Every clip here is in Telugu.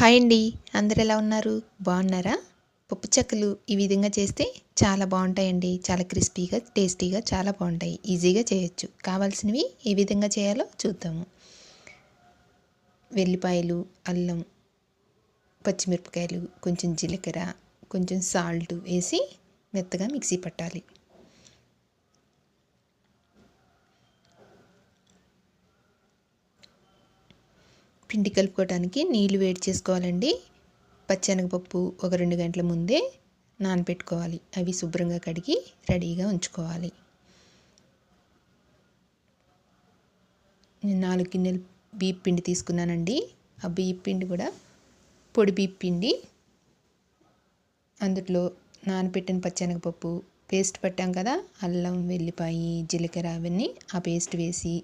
హాయ్ అండి. అందరు ఎలా ఉన్నారు? బాగున్నారా? పప్పు చెక్కలు ఈ విధంగా చేస్తే చాలా బాగుంటాయండి. చాలా క్రిస్పీగా, టేస్టీగా చాలా బాగుంటాయి. ఈజీగా చేయొచ్చు. కావాల్సినవి ఏ విధంగా చేయాలో చూద్దాము. వెల్లిపాయలు, అల్లం, పచ్చిమిరపకాయలు, కొంచెం జీలకర్ర, కొంచెం సాల్ట్ వేసి మెత్తగా మిక్సీ పట్టాలి. పిండి కలుపుకోవడానికి నీళ్లు వేడి చేసుకోవాలండి. పచ్చెనగపప్పు ఒక 2 గంటల ముందే నానబెట్టుకోవాలి. అవి శుభ్రంగా కడిగి రెడీగా ఉంచుకోవాలి. నేను 4 గిన్నెలు బియ్యం పిండి తీసుకున్నానండి. ఆ బియ్యం పిండి కూడా పొడి బియ్యం పిండి. అందులో నానబెట్టిన పచ్చెనగపప్పు పేస్ట్ పట్టాం కదా, అల్లం, వెల్లిపాయ, జీలకర్ర అవన్నీ ఆ పేస్ట్ వేసి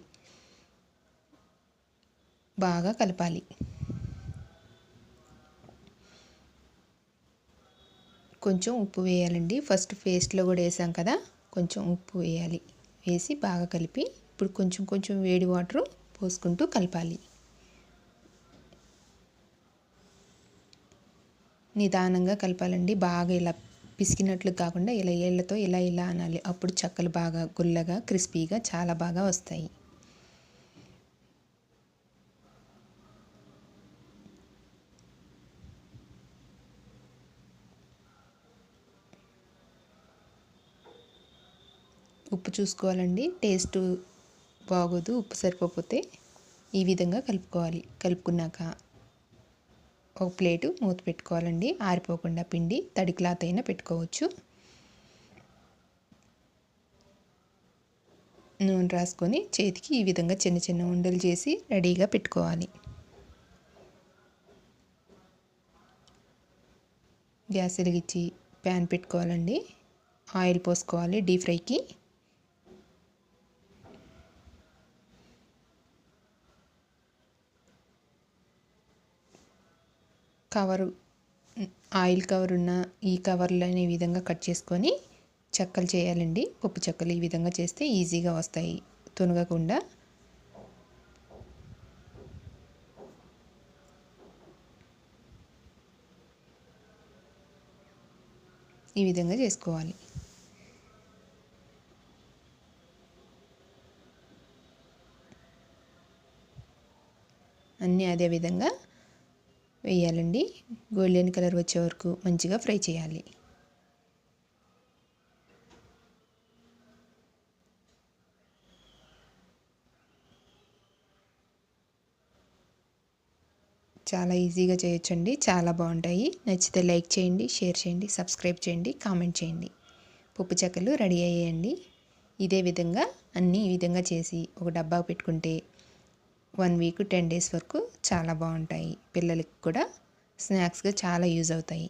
బాగా కలపాలి. కొంచెం ఉప్పు వేయాలండి. ఫస్ట్ పేస్ట్లో కూడా వేసాం కదా, కొంచెం ఉప్పు వేయాలి. వేసి బాగా కలిపి ఇప్పుడు కొంచెం కొంచెం వేడి వాటర్ పోసుకుంటూ కలపాలి. నిదానంగా కలపాలండి. బాగా ఇలా పిసికినట్లు కాకుండా ఇలా ఏళ్ళతో ఇలా ఇలా అనాలి. అప్పుడు చెక్కలు బాగా గుల్లగా క్రిస్పీగా చాలా బాగా వస్తాయి. ఉప్పు చూసుకోవాలండి. టేస్ట్ బాగోదు ఉప్పు సరిపోతే. ఈ విధంగా కలుపుకోవాలి. కలుపుకున్నాక ఒక ప్లేటు మూత పెట్టుకోవాలండి. ఆరిపోకుండా పిండి తడి క్లాత్ అయినా పెట్టుకోవచ్చు. నూనె రాసుకొని చేతికి ఈ విధంగా చిన్న చిన్న ఉండలు చేసి రెడీగా పెట్టుకోవాలి. గ్యాస్ వెలిగించి ప్యాన్ పెట్టుకోవాలండి. ఆయిల్ పోసుకోవాలి డీప్ ఫ్రైకి. కవరు ఆయిల్ కవర్ ఉన్న ఈ కవర్లని ఈ విధంగా కట్ చేసుకొని చెక్కలు చేయాలండి. పప్పు చెక్కలు ఈ విధంగా చేస్తే ఈజీగా వస్తాయి, తునగకుండా. ఈ విధంగా చేసుకోవాలి. అన్నీ అదే విధంగా వేయాలండి. గోల్డెన్ కలర్ వచ్చే వరకు మంచిగా ఫ్రై చేయాలి. చాలా ఈజీగా చేయొచ్చండి. చాలా బాగుంటాయి. నచ్చితే లైక్ చేయండి, షేర్ చేయండి, సబ్స్క్రైబ్ చేయండి, కామెంట్ చేయండి. పప్పు చెక్కలు రెడీ అయ్యాయండి. ఇదే విధంగా అన్నీ ఈ విధంగా చేసి ఒక డబ్బా పెట్టుకుంటే 1 వీక్ 10 డేస్ వరకు చాలా బాగుంటాయి. పిల్లలకి కూడా స్నాక్స్గా చాలా యూజ్ అవుతాయి.